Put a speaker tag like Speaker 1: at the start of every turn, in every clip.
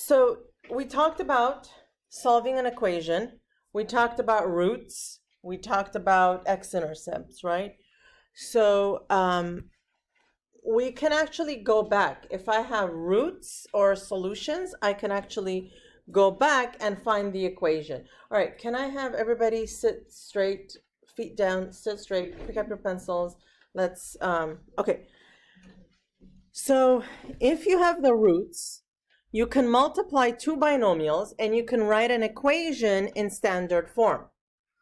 Speaker 1: So we talked about solving an equation. We talked about roots. We talked about x-intercepts, right? So we can actually go back. If I have roots or solutions, I can actually go back and find the equation. All right, can I have everybody sit straight, feet down, sit straight, pick up your pencils. Let's, okay. So if you have the roots, you can multiply two binomials and you can write an equation in standard form,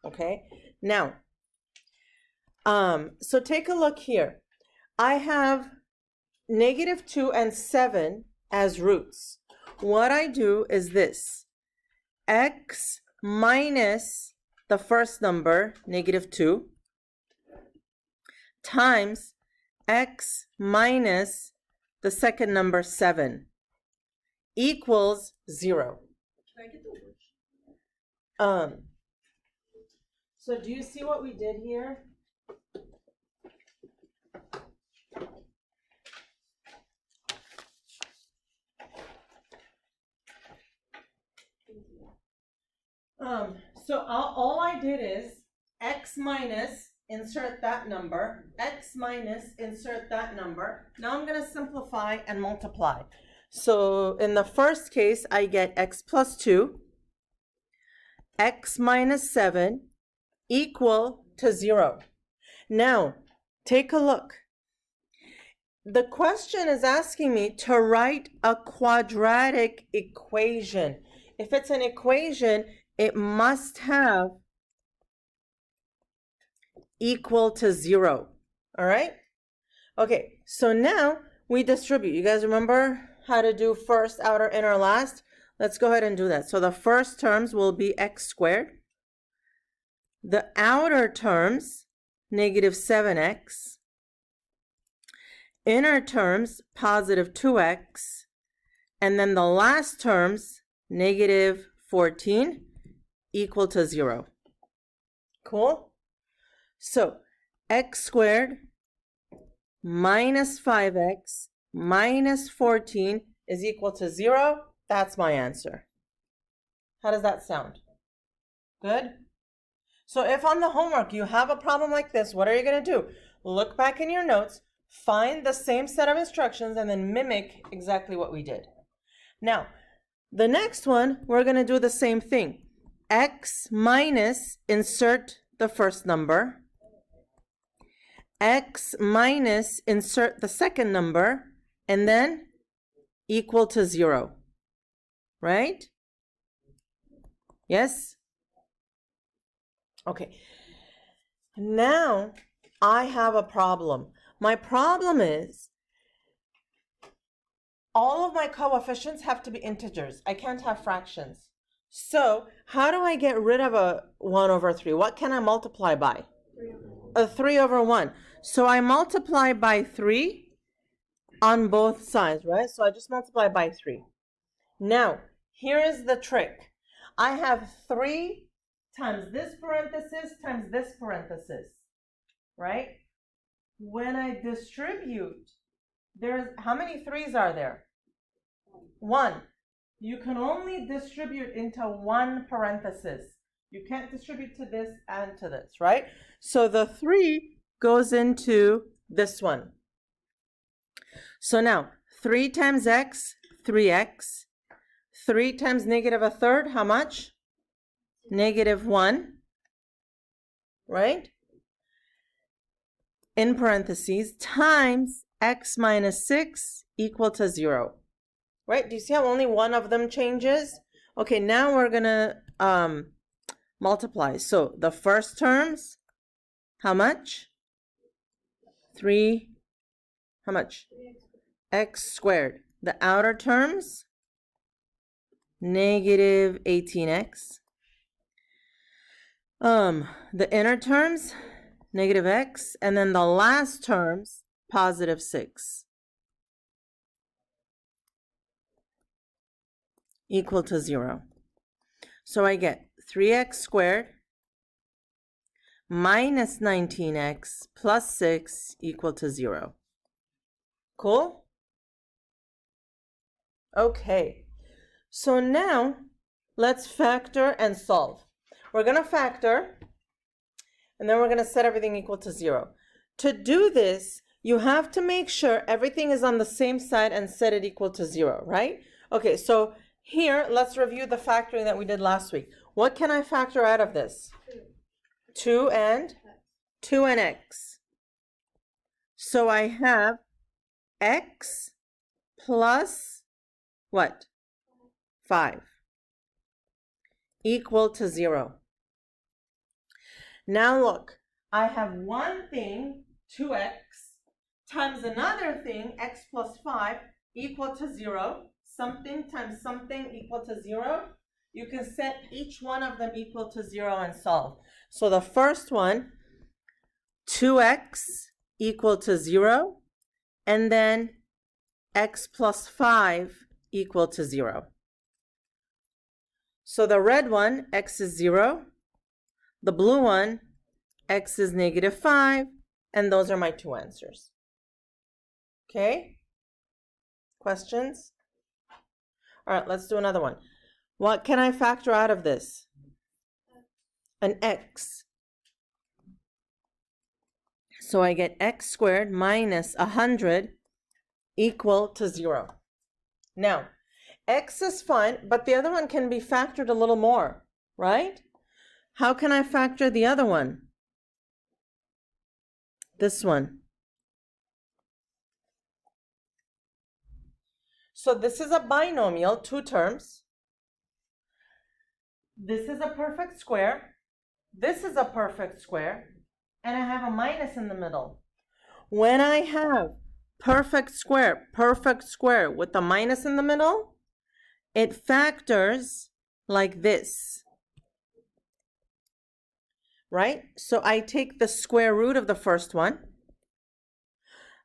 Speaker 1: okay? Now, so take a look here. I have -2 and 7 as roots. What I do is this: x minus the first number, -2, times x minus the second number, 7, equals 0. Can I get the word? So do you see what we did here? So all I did is x minus, insert that number, x minus, insert that number. Now I'm going to simplify and multiply. So in the first case, I get x plus 2, x minus 7 equal to 0. Now, take a look. The question is asking me to write a quadratic equation. If it's an equation, it must have equal to 0. All right? Okay, so now we distribute. You guys remember how to do first, outer, inner, last? Let's go ahead and do that. So the first terms will be x squared. The outer terms, -7x. Inner terms, +2x. And then the last terms, -14, equal to 0. Cool? So x squared minus 5x minus 14 is equal to 0. That's my answer. How does that sound? Good? So if on the homework you have a problem like this, what are you going to do? Look back in your notes, find the same set of instructions, and then mimic exactly what we did. Now, the next one, we're going to do the same thing. X minus, insert the first number. X minus, insert the second number, and then equal to 0. Right? Yes? Okay. Now, I have a problem. My problem is all of my coefficients have to be integers. I can't have fractions. So how do I get rid of a 1/3? What can I multiply by? A 3/1. So I multiply by 3 on both sides, right? So I just multiply by 3. Now, here is the trick. I have 3 times this parenthesis times this parenthesis, right? When I distribute, there's, how many 3s are there? 1. You can only distribute into one parenthesis. You can't distribute to this and to this, right? So the 3 goes into this one. So now, 3 times x, 3x. 3 times -1/3, how much? -1, right? In parentheses, times x minus 6 equal to 0. Right? Do you see how only one of them changes? Okay, now we're going to multiply. So the first terms, how much? 3, how much? X squared. The outer terms, -18x. The inner terms, -x. And then the last terms, +6. Equal to 0. So I get 3x squared minus 19x plus 6 equal to 0. Cool? Okay. So now let's factor and solve. We're going to factor, and then we're going to set everything equal to 0. To do this, you have to make sure everything is on the same side and set it equal to 0, right? Okay, so here, let's review the factoring that we did last week. What can I factor out of this? 2 and x. So I have x plus what? 5 equal to 0. Now look, I have one thing, 2x, times another thing, x plus 5, equal to 0. Something times something equal to 0. You can set each one of them equal to 0 and solve. So the first one, 2x equal to 0, and then x plus 5 equal to 0. So the red one, x is 0. The blue one, x is negative 5. And those are my two answers. Okay? Questions? All right, let's do another one. What can I factor out of this? An x. So I get x squared minus 100 equal to 0. Now, x is fine, but the other one can be factored a little more, right? How can I factor the other one? This one. So this is a binomial, 2 terms. This is a perfect square. This is a perfect square. And I have a minus in the middle. When I have perfect square with a minus in the middle, it factors like this. Right? So I take the square root of the first one,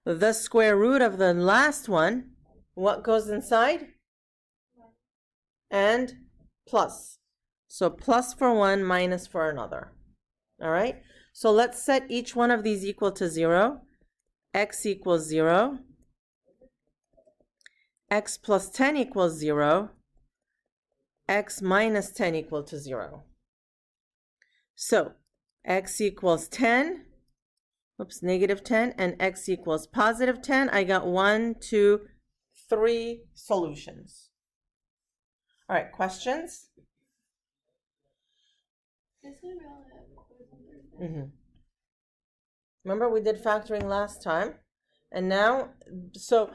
Speaker 1: the square root of the last one. What goes inside? And plus. So plus for one, minus for another. All right? So let's set each one of these equal to 0. X equals 0. X plus 10 equals 0. X minus 10 equal to 0. So x equals 10. Oops, negative 10. And x equals positive 10. I got 1, 2, 3 solutions. All right, questions? Remember we did factoring last time, and now, so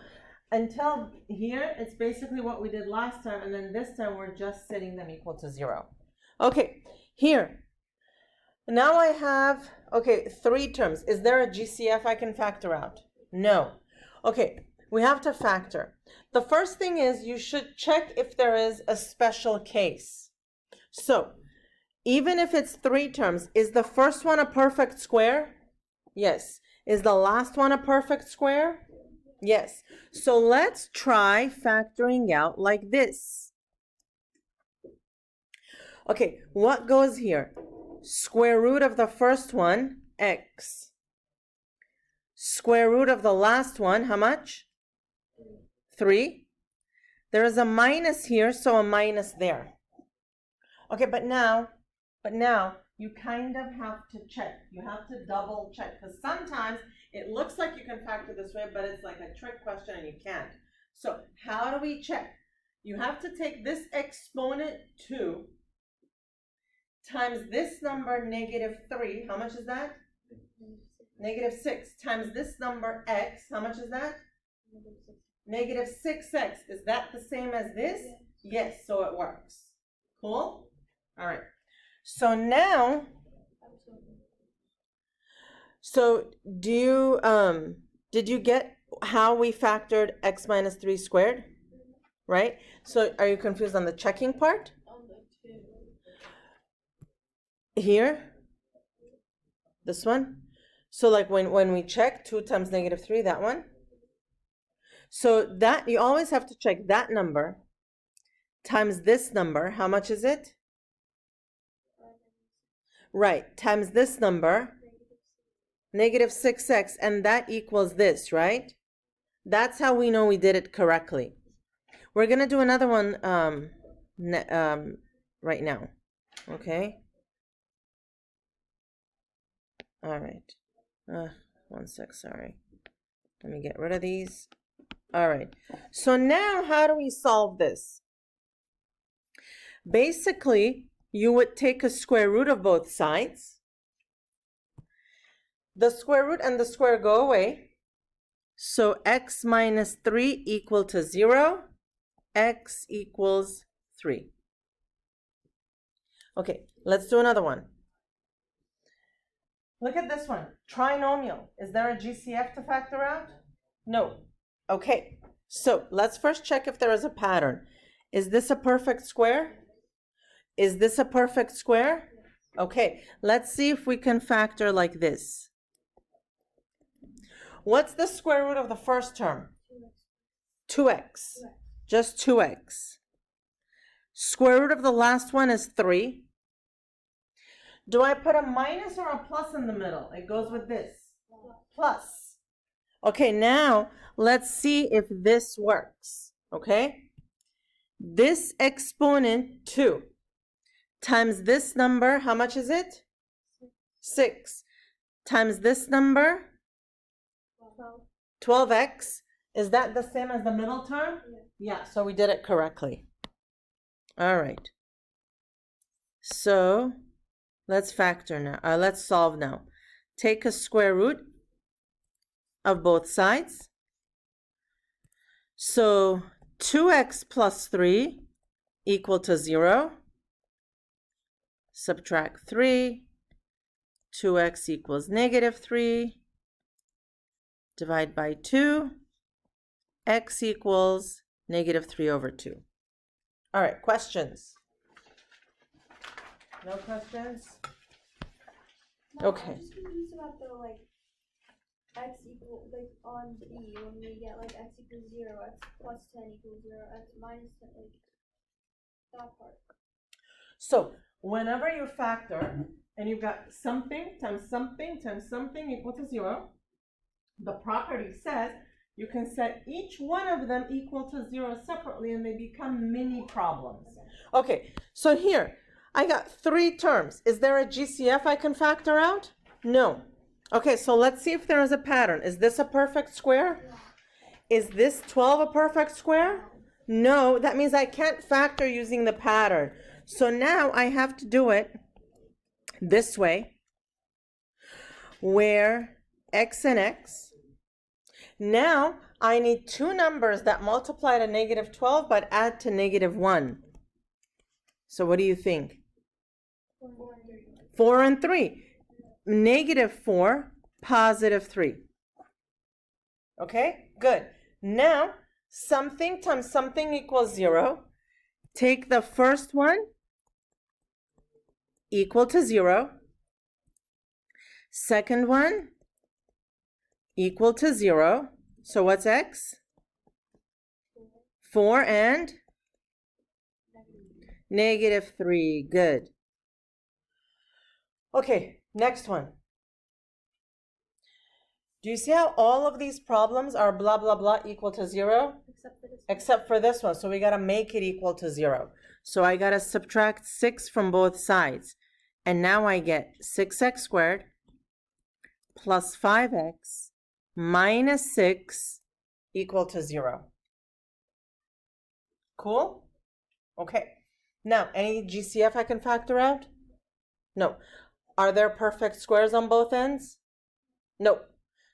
Speaker 1: until here, it's basically what we did last time, and then this time we're just setting them equal to 0. Okay, here. Now I have, okay, 3 terms. Is there a GCF I can factor out? No. Okay, we have to factor. The first thing is you should check if there is a special case. So, even if it's 3 terms, is the first one a perfect square? Yes. Is the last one a perfect square? Yes. So let's try factoring out like this. Okay, what goes here? Square root of the first one, x. Square root of the last one, how much? 3. There is a minus here, so a minus there. Okay, but now you kind of have to check. You have to double check, because sometimes it looks like you can factor this way, but it's like a trick question and you can't. So how do we check? You have to take this exponent 2 times this number negative 3. How much is that? Negative 6 times this number x. How much is that? Negative 6x. Is that the same as this? Yes, so it works. Cool? All right. So now, did you get how we factored x minus 3 squared? Right? So are you confused on the checking part? Here? This one? So like when we check 2 times negative 3, that one? So that, you always have to check that number times this number. How much is it? Right, times this number, negative 6x, and that equals this, right? That's how we know we did it correctly. We're going to do another one right now. Okay. All right. 1 sec, sorry. Let me get rid of these. All right. So now how do we solve this? Basically, you would take a square root of both sides. The square root and the square go away. So x minus 3 equal to 0. X equals 3. Okay, let's do another one. Look at this one. Trinomial. Is there a GCF to factor out? No. Okay, so let's first check if there is a pattern. Is this a perfect square? Is this a perfect square? Okay, let's see if we can factor like this. What's the square root of the first term? 2x. Just 2x. Square root of the last one is 3. Do I put a minus or a plus in the middle? It goes with this. Plus. Okay, now let's see if this works. Okay? This exponent 2 times this number, how much is it? 6. Times this number? 12x. Is that the same as the middle term? Yeah, so we did it correctly. All right. So let's factor now. Let's solve now. Take a square root of both sides. So 2x plus 3 equal to 0. Subtract 3. 2x equals negative 3. Divide by 2. X equals negative 3 over 2. All right, questions? No questions?
Speaker 2: No,
Speaker 1: Okay.
Speaker 2: I'm just confused about the x equal on B when we get x equals 0, x plus 10 equals 0, x minus 10, that part.
Speaker 1: So whenever you factor and you've got something times something times something equal to 0, the property says you can set each one of them equal to 0 separately and they become mini problems. Okay, so here I got 3 terms. Is there a GCF I can factor out? No. Okay, so let's see if there is a pattern. Is this a perfect square? Is this 12 a perfect square? No, that means I can't factor using the pattern. So now I have to do it this way, where x and x. Now I need 2 numbers that multiply to negative 12 but add to negative 1. So what do you think? 4 and 3. Negative 4, positive 3. Okay, good. Now something times something equals 0. Take the first one, equal to 0. Second one, equal to 0. So what's x? 4 and negative 3. Good. Okay, next one. Do you see how all of these problems are blah, blah, blah equal to 0? Except for this one. So we got to make it equal to 0. So I got to subtract 6 from both sides. And now I get 6x squared plus 5x minus 6 equal to 0. Cool? Okay. Now, any GCF I can factor out? No. Are there perfect squares on both ends? No.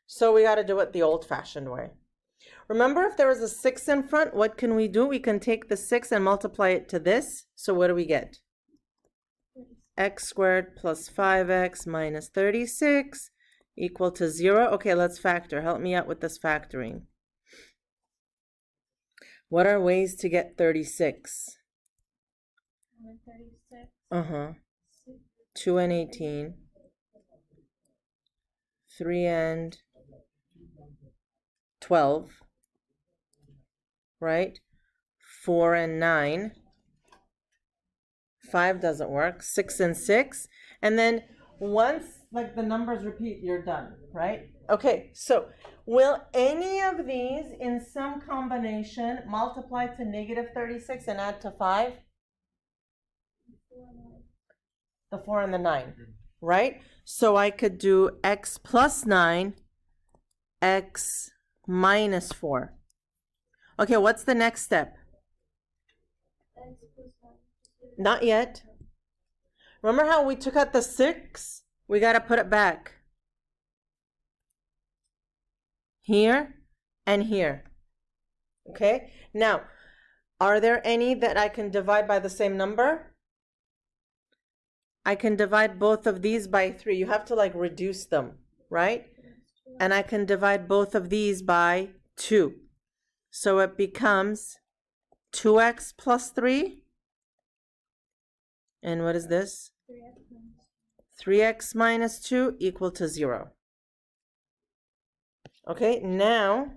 Speaker 1: So we got to do it the old-fashioned way. Remember, if there was a 6 in front, what can we do? We can take the 6 and multiply it to this. So what do we get? X squared plus 5x minus 36 equal to 0. Okay, let's factor. Help me out with this factoring. What are ways to get 36?
Speaker 2: 36.
Speaker 1: 2 and 18. 3 and 12. Right? 4 and 9. 5 doesn't work. 6 and 6. And then once the numbers repeat, you're done, right? Okay, so will any of these in some combination multiply to negative 36 and add to 5? The 4 and the 9, right? So I could do x plus 9, x minus 4. Okay, what's the next step? Not yet. Remember how we took out the 6? We got to put it back. Here and here. Okay? Now, are there any that I can divide by the same number? I can divide both of these by 3. You have to like reduce them, right? And I can divide both of these by 2. So it becomes 2x plus 3. And what is this? 3x minus 2 equal to 0. Okay, now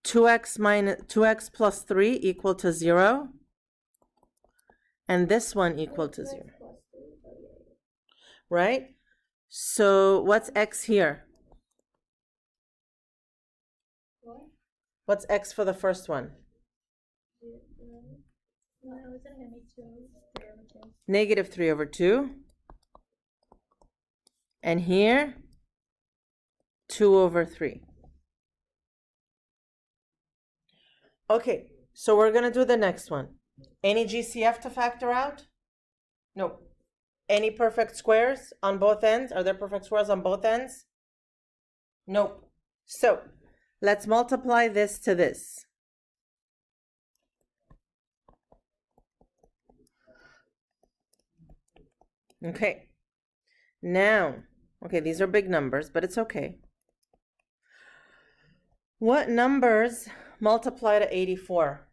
Speaker 1: 2x plus 3 equal to 0. And this one equal to 0. Right? So what's x here? What's x for the first one? Negative 3 over 2. And here, 2 over 3. Okay, so we're going to do the next one. Any GCF to factor out? No. Any perfect squares on both ends? Are there perfect squares on both ends? Nope. So let's multiply this to this. Okay. Now, okay, these are big numbers, but it's okay. What numbers multiply to 84?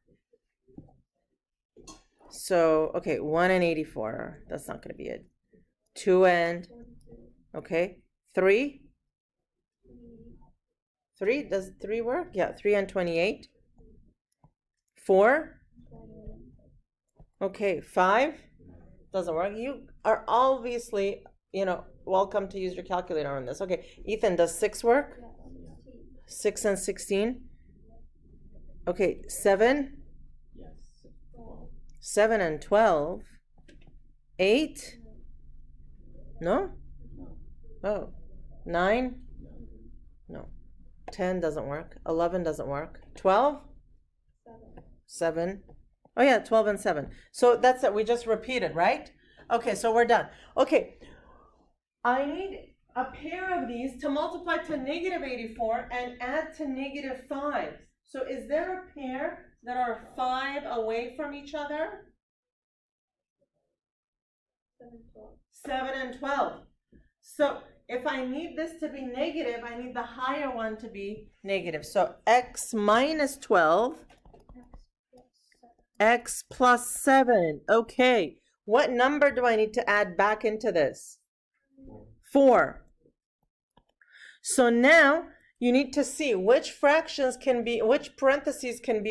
Speaker 1: So, okay, 1 and 84. That's not going to be it. 2 and, okay, 3. 3, does 3 work? Yeah, 3 and 28. 4. Okay, 5. Doesn't work. You are obviously, welcome to use your calculator on this. Okay, Ethan, does 6 work? 6 and 16. Okay, 7. 7 and 12. 8. No? Oh. 9. No. 10 doesn't work. 11 doesn't work. 12. 7. Oh yeah, 12 and 7. So that's it. We just repeated, right? Okay, so we're done. Okay. I need a pair of these to multiply to negative 84 and add to negative 5. So is there a pair that are 5 away from each other? 7 and 12. So if I need this to be negative, I need the higher one to be negative. So x minus 12, x plus 7. Okay. What number do I need to add back into this? 4. So now you need to see which parentheses can be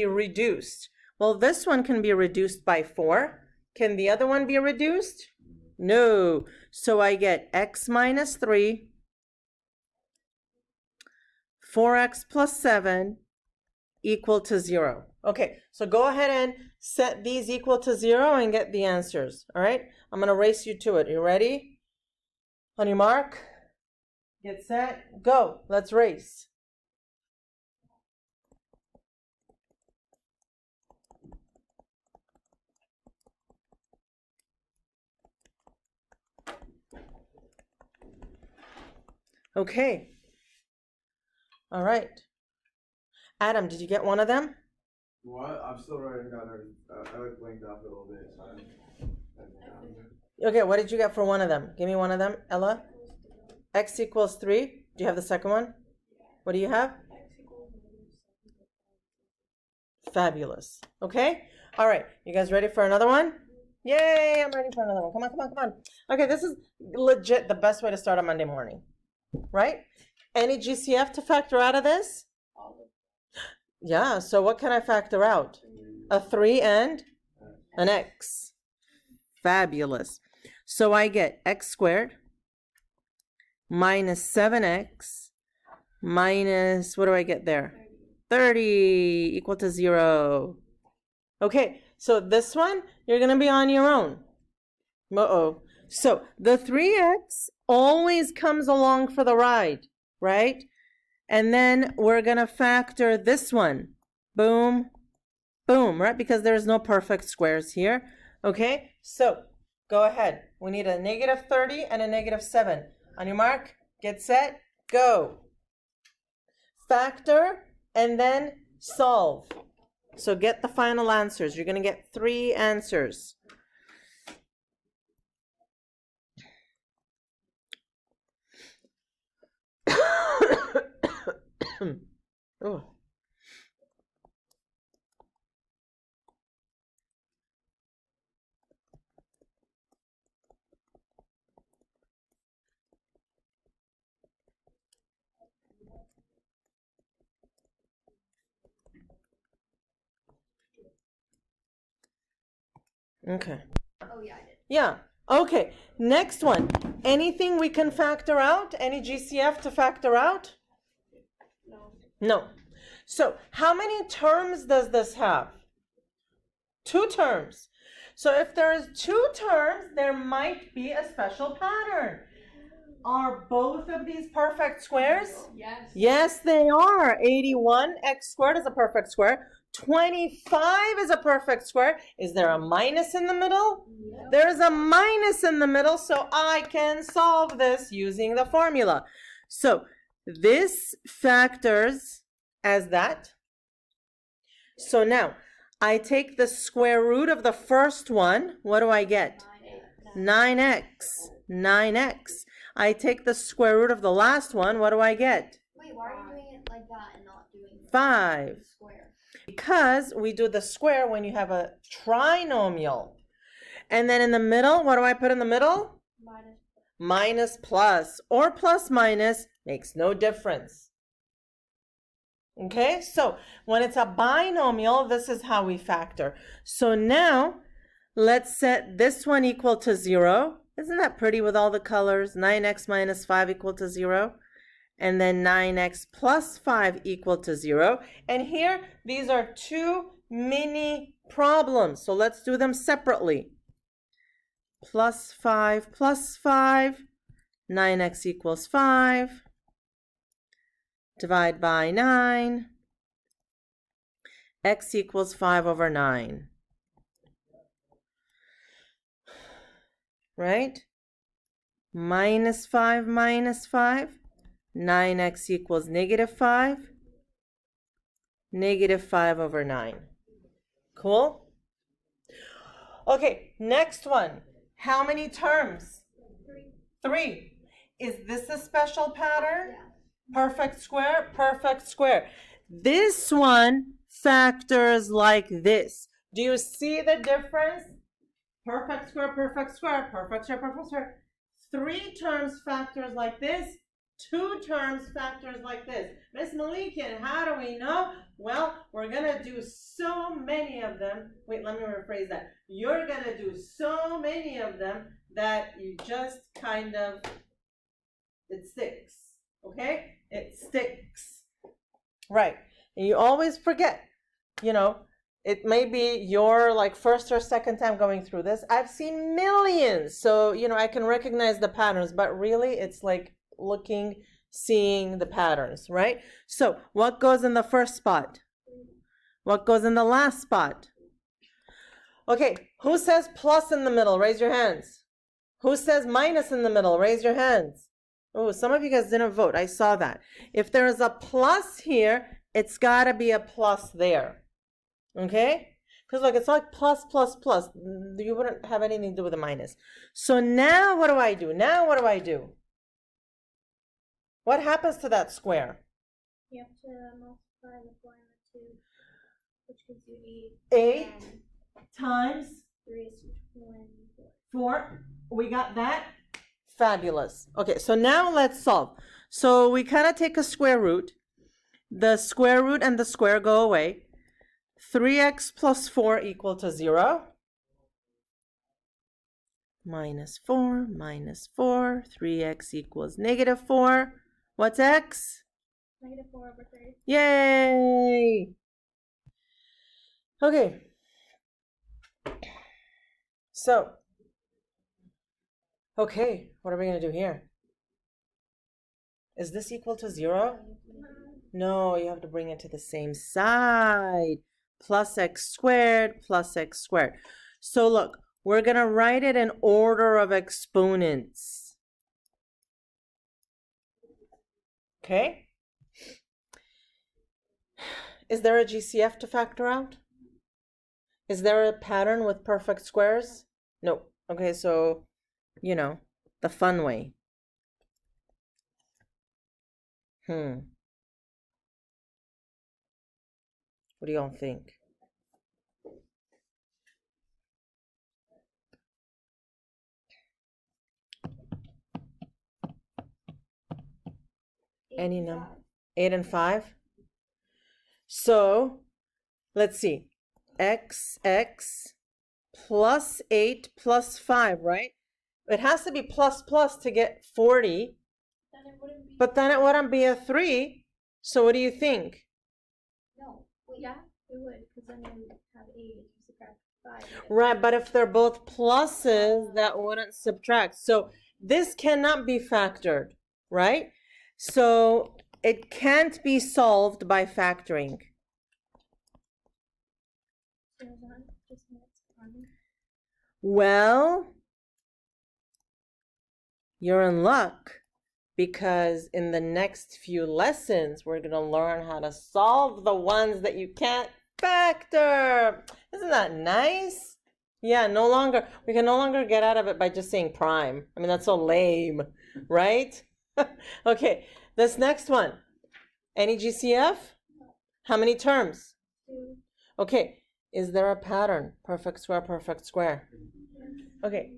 Speaker 1: reduced. Well, this one can be reduced by 4. Can the other one be reduced? No. So I get x minus 3, 4x plus 7 equal to 0. Okay, so go ahead and set these equal to 0 and get the answers. All right, I'm going to race you to it. You ready? On your mark, get set, go. Let's race. Okay. All right. Adam, did you get one of them?
Speaker 3: What? I'm still writing down I like blinked off a little bit.
Speaker 1: Okay, what did you get for one of them? Give me one of them, Ella. X equals 3. Do you have the second one? What do you have? Fabulous. Okay? All right. You guys ready for another one? Yay, I'm ready for another one. Come on, come on, come on. Okay, this is legit the best way to start a Monday morning. Right? Any GCF to factor out of this? Yeah, so what can I factor out? A 3 and an x. Fabulous. So I get x squared minus 7x minus, what do I get there? 30 equal to 0. Okay, so this one you're going to be on your own. Uh-oh. So the 3x always comes along for the ride, right? And then we're going to factor this one. Boom, boom, right? Because there's no perfect squares here. Okay, so go ahead. We need a negative 30 and a negative 7. On your mark, get set, go. Factor and then solve. So get the final answers. You're going to get 3 answers. Oh. Okay.
Speaker 2: Oh yeah, I did.
Speaker 1: Yeah. Okay. Next one. Anything we can factor out? Any GCF to factor out?
Speaker 2: No.
Speaker 1: No. So how many terms does this have? 2 terms. So if there is 2 terms, there might be a special pattern. Are both of these perfect squares?
Speaker 2: Yes.
Speaker 1: Yes, they are. 81 x squared is a perfect square. 25 is a perfect square. Is there a minus in the middle?
Speaker 2: Yep.
Speaker 1: There is a minus in the middle, so I can solve this using the formula. So this factors as that. So now I take the square root of the first one. What do I get? 9x. 9x. I take the square root of the last one. What do I get?
Speaker 2: Wait, why are you doing it like that and not doing
Speaker 1: 5.
Speaker 2: square?
Speaker 1: Because we do the square when you have a trinomial. And then in the middle, what do I put in the middle?
Speaker 2: Minus.
Speaker 1: Minus plus or plus minus makes no difference. Okay, so when it's a binomial, this is how we factor. So now let's set this one equal to 0. Isn't that pretty with all the colors? 9x minus 5 equal to 0. And then 9x plus 5 equal to 0. And here, these are 2 mini problems. So let's do them separately. Plus 5 plus 5. 9x equals 5. Divide by 9. X equals 5 over 9. Right? Minus 5 minus 5. 9x equals negative 5. Negative 5 over 9. Cool? Okay, next one. How many terms? 3. Is this a special pattern?
Speaker 2: Yeah.
Speaker 1: Perfect square, perfect square. This one factors like this. Do you see the difference? Perfect square, perfect square, perfect square, perfect square. 3 terms factors like this. 2 terms factors like this. Miss Malikian, how do we know? Well, we're going to do so many of them. Wait, let me rephrase that. You're going to do so many of them that you just kind of, it sticks. Okay? It sticks. Right. And you always forget, you know, it may be your like first or second time going through this. I've seen millions. So, you know, I can recognize the patterns, but really it's like looking, seeing the patterns, right? So what goes in the first spot? What goes in the last spot? Okay, who says plus in the middle? Raise your hands. Who says minus in the middle? Raise your hands. Oh, some of you guys didn't vote. I saw that. If there is a plus here, it's got to be a plus there. Okay? Because look, it's like plus, plus, plus. You wouldn't have anything to do with a minus. So now what do I do? Now what do I do? What happens to that square?
Speaker 2: You have to multiply the 4 and the 2, which gives you
Speaker 1: 8
Speaker 2: 10.
Speaker 1: times
Speaker 2: 3 is 24.
Speaker 1: 4. We got that? Fabulous. Okay, so now let's solve. So we kind of take a square root. The square root and the square go away. 3x plus 4 equal to 0. Minus 4, minus 4. 3x equals negative 4. What's x?
Speaker 2: Negative 4 over 3.
Speaker 1: Yay! Okay. So, okay, what are we going to do here? Is this equal to 0? No, you have to bring it to the same side. Plus x squared plus x squared. So look, we're going to write it in order of exponents. Okay? Is there a GCF to factor out? Is there a pattern with perfect squares? No. Okay, so, you know, the fun way. What do y'all think? Any number? 8 and 5? So, let's see. X plus 8 plus 5, right? It has to be plus plus to get 40.
Speaker 2: Then it wouldn't be.
Speaker 1: But then it wouldn't be a 3. So what do you think?
Speaker 2: No. Wait, yeah, it would, because then you would have 8 if you subtract 5.
Speaker 1: Right, but if they're both pluses, that wouldn't subtract. So this cannot be factored, right? So it can't be solved by factoring. Well, you're in luck, because in the next few lessons, we're going to learn how to solve the ones that you can't factor. Isn't that nice? Yeah, we can no longer get out of it by just saying prime. I mean, that's so lame, right? Okay, this next one. Any GCF? How many terms?
Speaker 2: 2.
Speaker 1: Okay, is there a pattern? Perfect square, perfect square. Okay,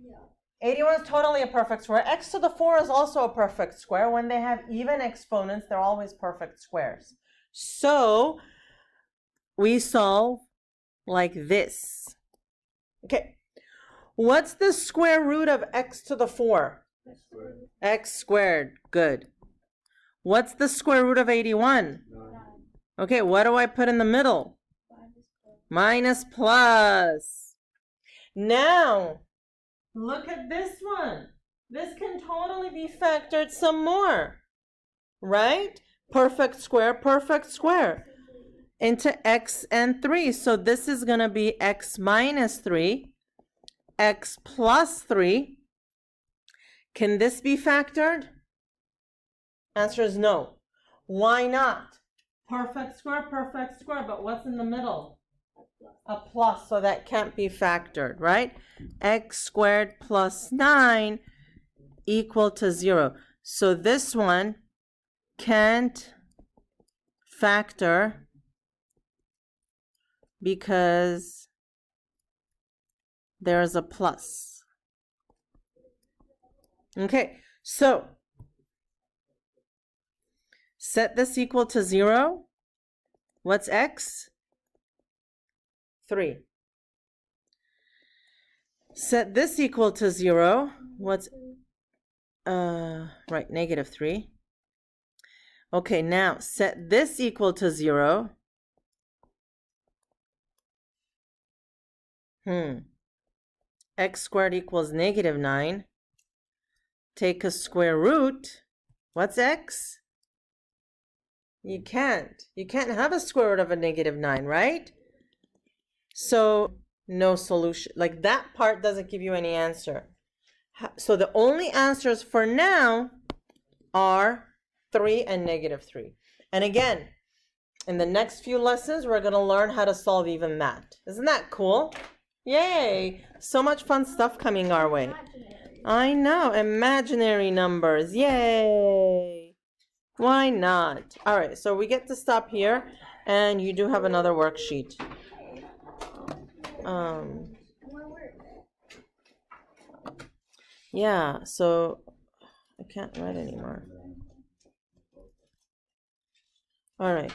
Speaker 1: 81 is totally a perfect square. X to the 4 is also a perfect square. When they have even exponents, they're always perfect squares. So we solve like this. Okay, what's the square root of x to the 4? X squared. Good. What's the square root of 81?
Speaker 3: 9.
Speaker 1: Okay, what do I put in the middle? Minus plus. Now, look at this one. This can totally be factored some more, right? Perfect square into x and 3. So this is going to be x minus 3, x plus 3. Can this be factored? Answer is no. Why not? Perfect square, but what's in the middle? A plus, so that can't be factored, right? X squared plus 9 equal to 0. So this one can't factor because there's a plus. Okay, so set this equal to 0. What's x? 3. Set this equal to 0. What's right, negative 3. Okay, now set this equal to 0. X squared equals negative 9. Take a square root. What's x? You can't. You can't have a square root of a negative 9, right? So no solution. Like that part doesn't give you any answer. So the only answers for now are 3 and negative 3. And again, in the next few lessons, we're going to learn how to solve even that. Isn't that cool? Yay! So much fun stuff coming our way. I know, imaginary numbers. Yay! Why not? All right, so we get to stop here, and you do have another worksheet. Yeah, so I can't write anymore. All right.